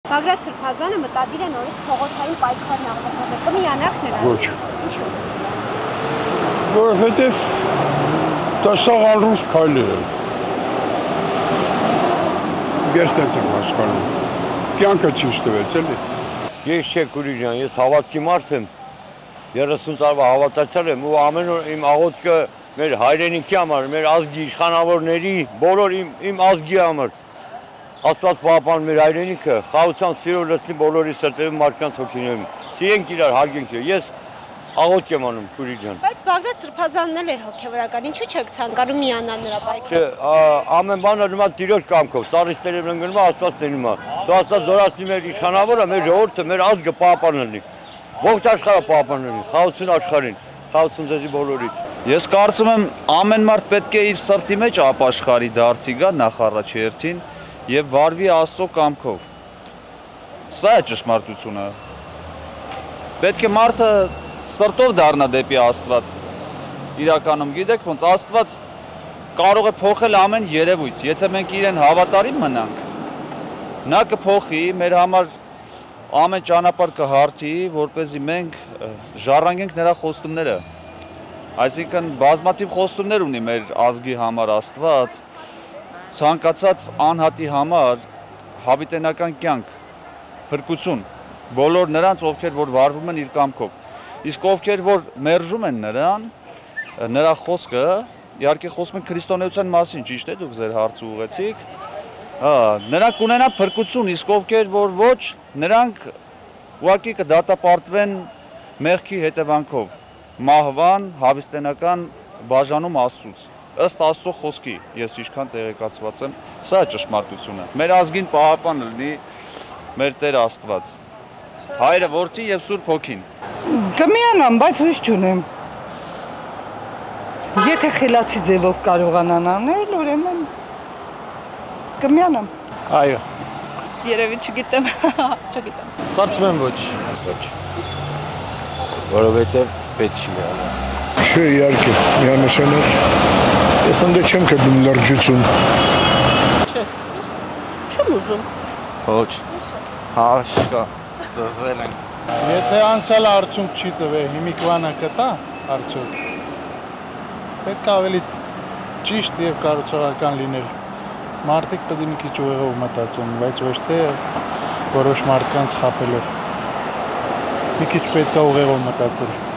Բագրատ Սրբազանը մտադիր է նորից փողոցային պայքար նախաձեռնել, կմիանաք նրան։ Ոչ։ Ինչու՞։ Որովհետև դա սաղ անրուս քայլ է։ Ես տենց եմ հասկանում։ Կյանքը ցույց տվեց էլի։ Ես չէ Քուրի ջան, ես հավատքի մարդ եմ։ 30 տարվա հավատացյալ եմ ու ամեն օր իմ աղոթքը մեր հայրենիքի համար, մեր ազգի իշխանավորների, բոլոր իմ ազգի համար։ Աստված պահպան մեր հայրենիքը, խաղաղության սիրո լցնի բոլորի սրտերում մարդկանց հոգիներում։ Սիրենք իրար, հարգենք իրար։ Ես աղոթք եմ անում Քուրի ջան։ Բայց Բագրատ Սրբազանն էլ էր հոգևորական, ինչու՞ չեք ցանկանում միանալ նրա պայքարին։ Ամեն բանը նման տիրոջ կամքով, ծառից տերևն ընկնում է, Աստված տենում է։ Դու Աստված զորացնի մեր իշխանավորը, մեր ժողովուրդը, մեր ազգը պահպանելի։ Ողջ աշխարհը պահպանելի, խաղաղություն աշխարհին, խաղաղություն ձեզի բոլորից։ Ես կարծում եմ ամեն մարդ պետք է իր սրտի մեջ ապաշխարի դարձի գա նախ առաջերտին եւ վարվի Աստծո կամքով։ Սա է ճշմարտությունը։ Պետք է մարդը սրտով դառնա դեպի Աստված։ Իրականում գիտեք ոնց Աստված կարող է փոխել ամեն երևույթ, եթե մենք իրեն հավատարիմ մնանք։ Նա կփոխի մեր համար ամեն ճանապարհ կհարթի, որպեսզի մենք ժառանգենք նրա խոստումները։ Այսինքն բազմաթիվ խոստումներ ունի մեր ազգի համար Աստված, ցանկացած անհատի համար հավիտենական կյանք, փրկություն, բոլոր նրանց, ովքեր որ վարվում են իր կամքով։ Իսկ ովքեր որ մերժում են նրան, նրա խոսքը, իհարկե խոսում են քրիստոնեության մասին, ճիշտ է, դուք ձեր հարցը ուղեցիք, նրանք կունենան փրկություն, իսկ ովքեր որ ոչ, նրանք ուղղակի կդատապարտվեն մեղքի հետևանքով, մահվան, հավիտենական բաժանում Աստծուց։ Ըստ Աստծո խոսքի, ես ինչքան տեղեկացված եմ, սա է ճշմարտությունը։ Մեր ազգին պահապան լինի մեր Տեր Աստված։ Հայրը, Որդին եւ Սուրբ Հոգին։ Կմիանամ, բայց հույս չունեմ։ Եթե խելացի ձևով կարողանան անել, ուրեմն կմիանամ։ Այո։ Երևի չգիտեմ, չգիտեմ։ Կարծում եմ ոչ։ Որովհետև պետք չի միանալ։ Չէ, իհարկե, միանշանակ։ Ես ընդ չեմ կդում լրջություն։ Չէ։ Չեմ ուզում։ Ոչ։ Հաշկա, զզվել են։ Եթե անցյալը արդյունք չի տվել, հիմիկվանը կտա արդյոք։ Պետք է ավելի ճիշտ եւ կառուցողական լինել։ Մարդիկ պետք է մի քիչ ուղեղով մտածեն, բայց ոչ թե որոշ մարդկանց խաբելով։ Մի քիչ պետք է ուղեղով մտածել։